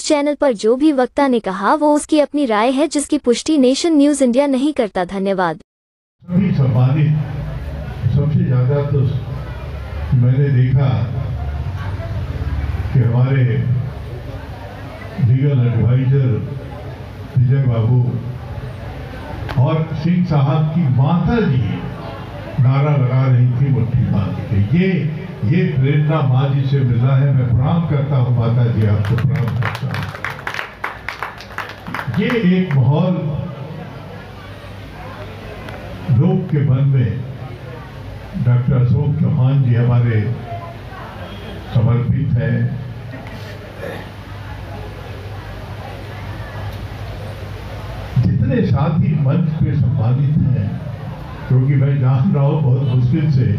Channel पर जो भी वक्ता ने कहा वो उसकी अपनी राय है, जिसकी पुष्टि नेशन न्यूज इंडिया नहीं करता। धन्यवाद। सभी सम्मानित, सबसे ज्यादा तो मैंने देखा कि हमारे लीगल एडवाइजर विजय बाबू और सिंह साहब की माता जी नारा लगा रही थी मुट्ठी बांध के। ये प्रेरणा माँ जी से मिला है। मैं प्रणाम करता हूँ माता जी, आपको प्रणाम करता हूँ। ये एक माहौल लोग के मन में डॉक्टर अशोक चौहान जी हमारे समर्पित हैं। जितने साथी मंच पे सम्मानित हैं, क्योंकि मैं जान रहा हूं बहुत मुश्किल से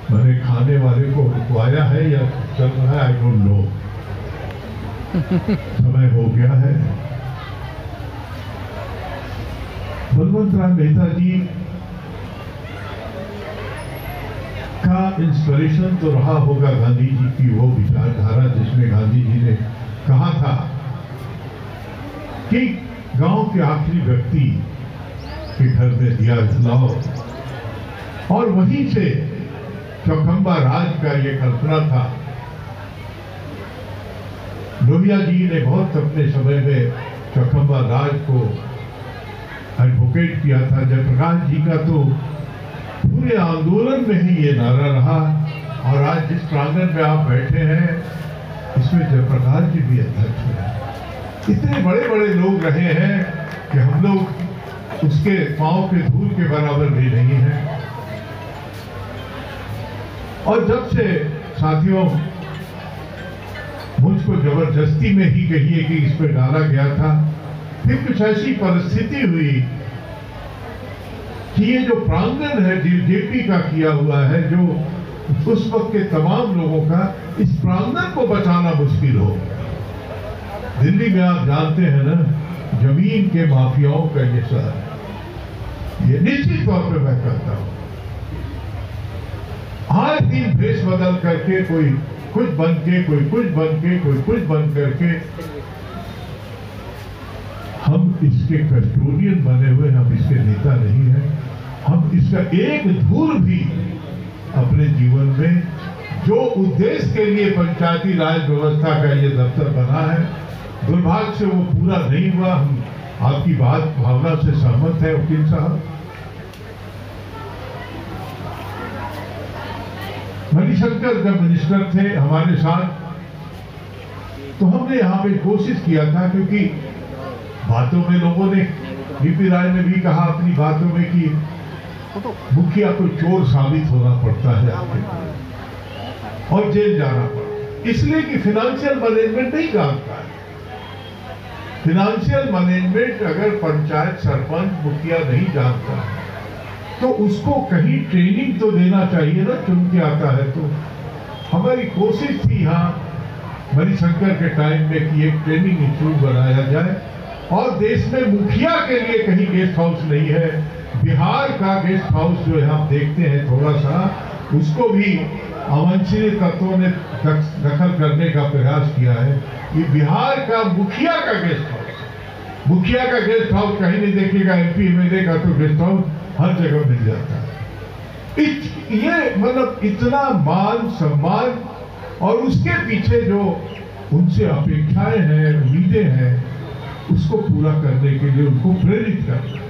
मैंने खाने वाले को रुकवाया है या चल रहा है, आई डोंट नो। समय हो गया है। बलवंत राय मेहता जी का इंस्पिरेशन तो रहा होगा गांधी जी की वो विचारधारा, जिसमें गांधी जी ने कहा था कि गांव के आखिरी व्यक्ति के घर में दिया जलाओ, और वहीं से चौखंबा राज का ये कल्पना था। लोहिया जी ने बहुत अपने समय में चौखंबा राज को एडवोकेट किया था। जयप्रकाश जी का तो पूरे आंदोलन में ही ये नारा रहा, और आज जिस प्रांगण में आप बैठे हैं इसमें जयप्रकाश जी भी अध्यक्ष हैं। इतने बड़े बड़े लोग रहे हैं कि हम लोग उसके पांव के धूल के बराबर भी नहीं है। और जब से साथियों मुझको जबरदस्ती में ही कहिए कि इस पे डाला गया था, फिर कुछ ऐसी परिस्थिति हुई कि ये जो प्रांगण है जेपी का किया हुआ है, जो उस वक्त के तमाम लोगों का, इस प्रांगण को बचाना मुश्किल हो गया। दिल्ली में आप जानते हैं ना, जमीन के माफियाओं का ये शहर, ये निश्चित तौर पे मैं कहता हूं। हर दिन भेष बदल करके कोई कुछ बन के, कोई कुछ बन के, कोई कुछ बन करके हम इसके कस्टोडियन बने हुए, हम इसके नेता नहीं हैं। हम इसका एक धूल भी अपने जीवन में, जो उद्देश्य के लिए पंचायती राज व्यवस्था का ये दफ्तर बना है, दुर्भाग्य से वो पूरा नहीं हुआ। हम आपकी बात भावना से सहमत है वकील साहब। मणिशंकर जब मिनिस्टर थे हमारे साथ, तो हमने यहाँ पे कोशिश किया था, क्योंकि बातों में लोगों ने, बीपी राय ने भी कहा अपनी बातों में कि मुखिया को चोर साबित होना पड़ता है आपके और जेल जाना पड़ता, इसलिए कि फिनेंशियल मैनेजमेंट नहीं जानता है। फिनेंशियल मैनेजमेंट अगर पंचायत सरपंच मुखिया नहीं जानता है तो उसको कहीं ट्रेनिंग तो देना चाहिए ना, चुन के आता है तो। हमारी कोशिश थी यहाँ मणिशंकर के टाइम में कि एक ट्रेनिंग इंस्टीट्यूट बनाया जाए, और देश में मुखिया के लिए कहीं गेस्ट हाउस नहीं है। बिहार का गेस्ट हाउस जो है आप देखते हैं थोड़ा सा, उसको भी अवांछनीय तत्वों ने दखल करने का प्रयास किया है। ये बिहार का मुखिया का गेस्ट हाउस, मुखिया का गेस्ट हाउस कहीं नहीं देखिएगा। एमपी एमएलए का तो गेस्ट हाउस हर जगह मिल जाता है। ये मतलब इतना मान सम्मान, और उसके पीछे जो उनसे अपेक्षाएं हैं, उम्मीदें हैं, उसको पूरा करने के लिए उनको प्रेरित करना।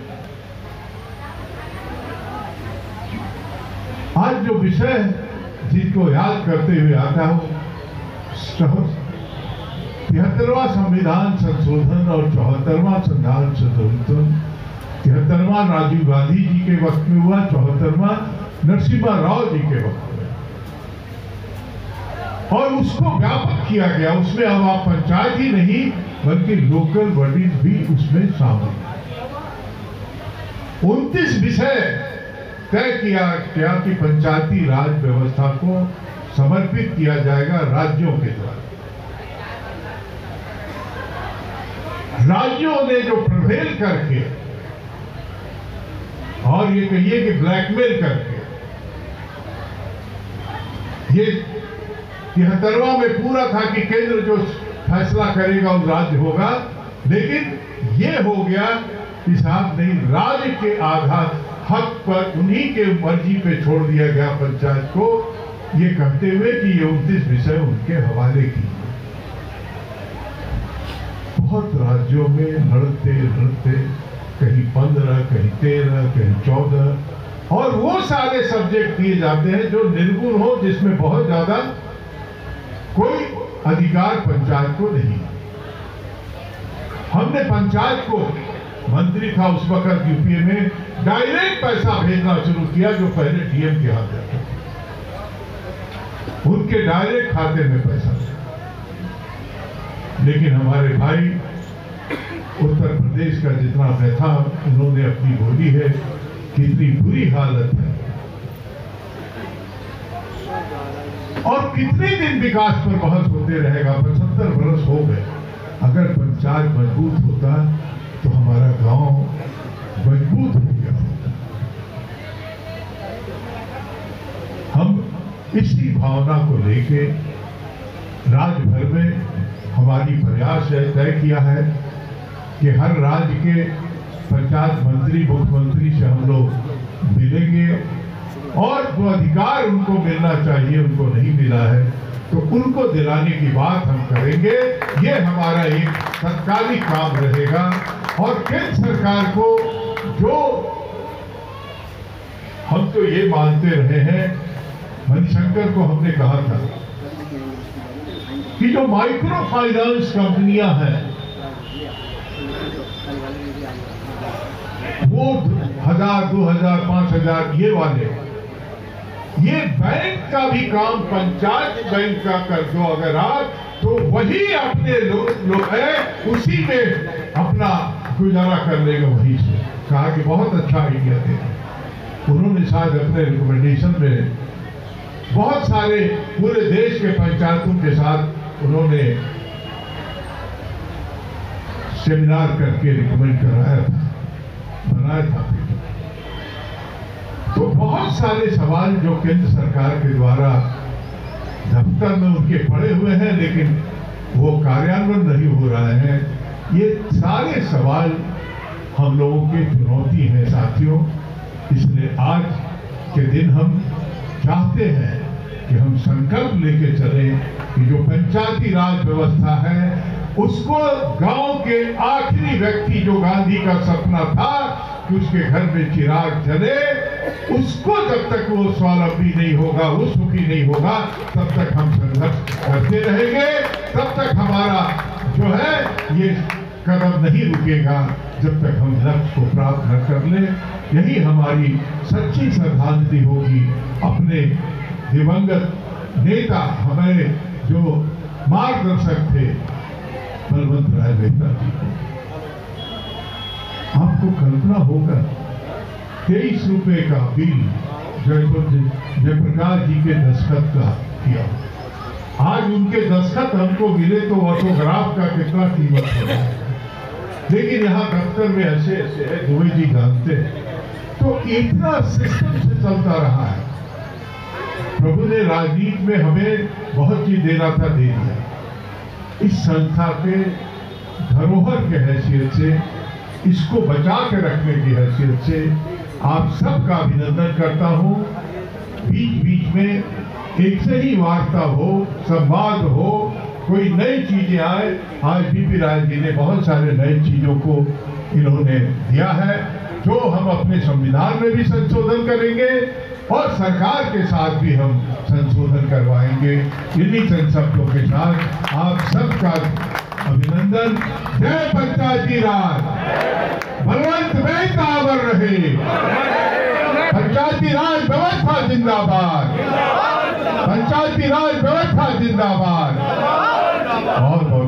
आज जो विषय जिनको याद करते हुए आता हूं, 73वां संविधान संशोधन और 74वां संविधान संशोधन 73वां राजीव गांधी जी के वक्त में हुआ, 74वां नरसिम्हा राव जी के वक्त में, और उसको व्यापक किया गया। उसमें अब आप पंचायत ही नहीं बल्कि लोकल बॉडीज भी उसमें शामिल। 29 विषय तय किया गया कि पंचायती राज व्यवस्था को समर्पित किया जाएगा राज्यों के द्वारा। राज्यों ने जो प्रिवेल करके, और ये कहिए कि ब्लैकमेल करके, ये 73वां में पूरा था कि केंद्र जो फैसला करेगा उस राज्य होगा। लेकिन ये हो गया कि साहब नहीं, राज्य के आधार हक पर उन्हीं के मर्जी पे छोड़ दिया गया पंचायत को, ये कहते हुए कि ये 29 विषय उनके हवाले की। बहुत राज्यों में लड़ते लड़ते कहीं 15, कहीं 13, कहीं 14, और वो सारे सब्जेक्ट दिए जाते हैं जो निर्गुण हो, जिसमें बहुत ज्यादा कोई अधिकार पंचायत को नहीं। हमने पंचायत को, मंत्री था उस वक्त यूपीए में, डायरेक्ट पैसा भेजना शुरू किया जो पहले डीएम के हाथ जाता था, उनके डायरेक्ट खाते में पैसा। लेकिन हमारे भाई उत्तर प्रदेश का जितना व्यथा उन्होंने अपनी बोली है, कितनी बुरी हालत है और कितने दिन विकास पर बहस होते रहेगा। 75 वर्ष हो गए। अगर पंचायत मजबूत होता तो हमारा गांव मजबूत हो गया होता। हम इसी भावना को लेके राज्य भर में हमारी प्रयास है, तय किया है कि हर राज्य के पंचायत मंत्री, मुख्यमंत्री से हम लोग मिलेंगे और जो अधिकार उनको मिलना चाहिए उनको नहीं मिला है तो उनको दिलाने की बात हम करेंगे। ये हमारा एक तत्कालिक काम रहेगा। और केंद्र सरकार को जो हम तो ये मानते रहे हैं, मणिशंकर को हमने कहा था कि जो माइक्रो फाइनेंस कंपनियां हैं वो 1000, 2000, 5000 ये वाले, ये बैंक का भी काम पंचायत बैंक का कर दो अगर आप, तो वही अपने लोग है, उसी में अपना गुजारा कर लेगा। वही से कहा कि बहुत अच्छा आइडिया थे। उन्होंने शायद अपने रिकमेंडेशन में बहुत सारे पूरे देश के पंचायतों के साथ उन्होंने सेमिनार करके रिकमेंड कराया था, बनाया था। तो बहुत सारे सवाल जो केंद्र सरकार के द्वारा दफ्तर में उनके पड़े हुए हैं लेकिन वो कार्यान्वयन नहीं हो रहा है, ये सारे सवाल हम लोगों की चुनौती है साथियों। इसलिए आज के दिन हम चाहते हैं कि हम संकल्प लेके चलें कि जो पंचायती राज व्यवस्था है उसको गांव के आखिरी व्यक्ति, जो गांधी का सपना था कि उसके घर में चिराग जले, उसको जब तक वो स्वावलंबी नहीं होगा, वो सुखी नहीं होगा, तब तक हम संघर्ष करते रहेंगे। तब तक हमारा जो है ये कदम नहीं रुकेगा जब तक हम लक्ष्य को प्राप्त न कर ले। यही हमारी सच्ची श्रद्धांजलि होगी अपने दिवंगत नेता, हमारे जो मार्गदर्शक थे बलवंत राय मेहता जी को। आपको कल्पना होगा 23 रुपए का बिल जयप्रकाश जी के दस्तखत का किया, आज उनके दस्तखत हमको मिले तो ऑटोग्राफ का कितना कीमत होगा। लेकिन यहाँ दफ्तर में ऐसे ऐसे है, दुबे जी जानते हैं। तो इतना सिस्टम से चलता रहा है। प्रभु ने राजनीति में हमें बहुत चीज देना था, दे दिया। इस संस्था के धरोहर के हैसियत से, इसको बचा के रखने की हैसियत से आप सबका अभिनंदन करता हूँ। बीच बीच में एक से ही वार्ता हो, संवाद हो, कोई नई चीजें आए। आज बीपी राय जी ने बहुत सारे नई चीजों को इन्होंने दिया है, जो हम अपने संविधान में भी संशोधन करेंगे और सरकार के साथ भी हम संशोधन करवाएंगे। इन्हीं शब्दों के साथ आप सबका अभिनंदन। जय पंचायती राज, बलवंत मेहता अमर रहे, पंचायती राज व्यवस्था जिंदाबाद, पंचायती राज व्यवस्था जिंदाबाद। बहुत बहुत